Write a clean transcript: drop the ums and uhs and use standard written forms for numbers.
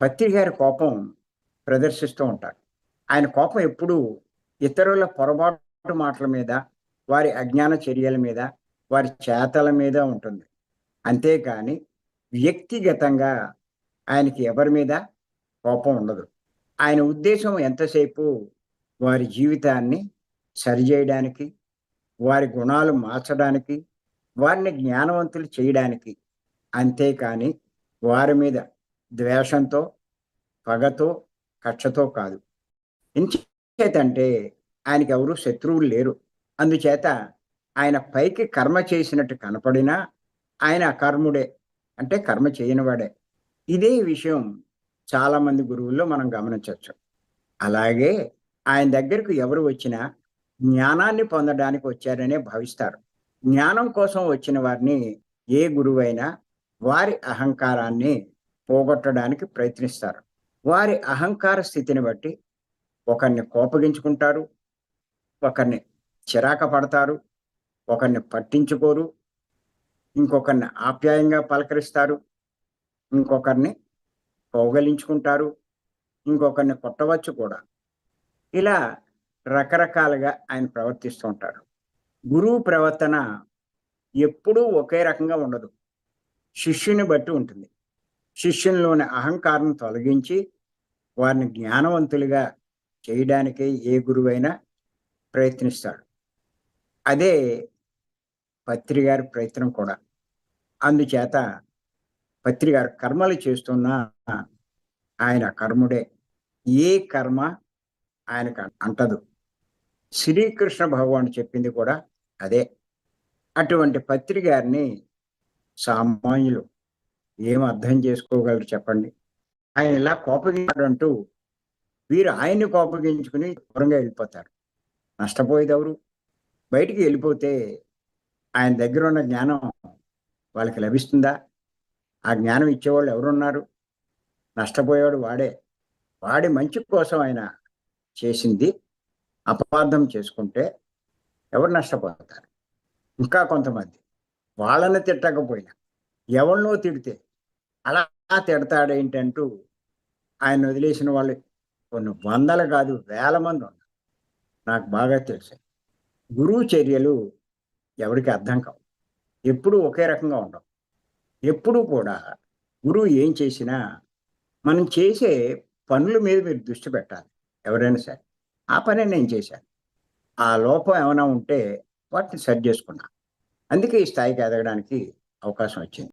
పత్రి గారి కోపం ప్రదర్శిస్తూ ఉంటారు. ఆయన కోపం ఎప్పుడూ ఇతరుల పొరపాటు మాటల మీద, వారి అజ్ఞాన చర్యల మీద, వారి చేతల మీద ఉంటుంది. అంతేకాని వ్యక్తిగతంగా ఆయనకి ఎవరి మీద కోపం ఉండదు. ఆయన ఉద్దేశం ఎంతసేపు వారి జీవితాన్ని సరిజేయడానికి, వారి గుణాలు మార్చడానికి, వారిని జ్ఞానవంతులు చేయడానికి. అంతేకాని వారి మీద ద్వేషంతో, పగతో, కక్షతో కాదు. ఎంచేతంటే ఆయనకెవరు శత్రువులు లేరు. అందుచేత ఆయన పైకి కర్మ చేసినట్టు కనపడినా ఆయన అకర్ముడే. అంటే కర్మ చేయనివాడే. ఇదే విషయం చాలామంది గురువుల్లో మనం గమనించొచ్చు. అలాగే ఆయన దగ్గరకు ఎవరు వచ్చినా జ్ఞానాన్ని పొందడానికి వచ్చారనే భావిస్తారు. జ్ఞానం కోసం వచ్చిన వారిని ఏ గురువైనా వారి అహంకారాన్ని పోగొట్టడానికి ప్రయత్నిస్తారు. వారి అహంకార స్థితిని బట్టి ఒకరిని కోపగించుకుంటారు, ఒకరిని చిరాక పడతారు, ఒకరిని పట్టించుకోరు, ఇంకొకరిని ఆప్యాయంగా పలకరిస్తారు, ఇంకొకరిని కౌగలించుకుంటారు, ఇంకొకరిని కొట్టవచ్చు కూడా. ఇలా రకరకాలుగా ఆయన ప్రవర్తిస్తూ ఉంటారు. గురువు ప్రవర్తన ఎప్పుడూ ఒకే రకంగా ఉండదు. శిష్యుని బట్టి ఉంటుంది. శిష్యునిలోని అహంకారం తొలగించి వారిని జ్ఞానవంతులుగా చేయడానికే ఏ గురువైనా ప్రయత్నిస్తాడు. అదే పత్రి గారి ప్రయత్నం కూడా. అందుచేత పత్రి గారు కర్మలు చేస్తున్నా ఆయన కర్ముడే. ఏ కర్మ ఆయనకు అంటదు. శ్రీకృష్ణ భగవానుడు చెప్పింది కూడా అదే. అటువంటి పత్రి గారిని సామాన్యులు ఏం అర్థం చేసుకోగలరు చెప్పండి? ఆయన ఇలా కోపగించాడంటూ వీరు ఆయన్ని కోపగించుకుని దూరంగా వెళ్ళిపోతారు. నష్టపోయేదెవరు? బయటికి వెళ్ళిపోతే ఆయన దగ్గర ఉన్న జ్ఞానం వాళ్ళకి లభిస్తుందా? ఆ జ్ఞానం ఇచ్చేవాళ్ళు ఎవరున్నారు? నష్టపోయేవాడు వాడే. వాడి మంచి కోసం ఆయన చేసింది అపార్థం చేసుకుంటే ఎవరు నష్టపోతారు? ఇంకా కొంతమంది వాళ్ళని తిట్టకపోయినా ఎవరినో తిడితే అలా తిడతాడేంటంటూ ఆయన వదిలేసిన వాళ్ళు కొన్ని వందలు కాదు, వేల మంది ఉన్నారు. నాకు బాగా తెలుసు. గురువు చర్యలు ఎవరికి అర్థం కావు. ఎప్పుడూ ఒకే రకంగా ఉండవు. ఎప్పుడూ కూడా గురువు ఏం చేసినా మనం చేసే పనుల మీద మీరు దృష్టి పెట్టాలి. ఎవరైనా సరే ఆ పనే నేను చేశాను. ఆ లోపం ఏమైనా ఉంటే వాటిని సరి చేసుకున్నా. అందుకే ఈ స్థాయికి ఎదగడానికి అవకాశం వచ్చింది.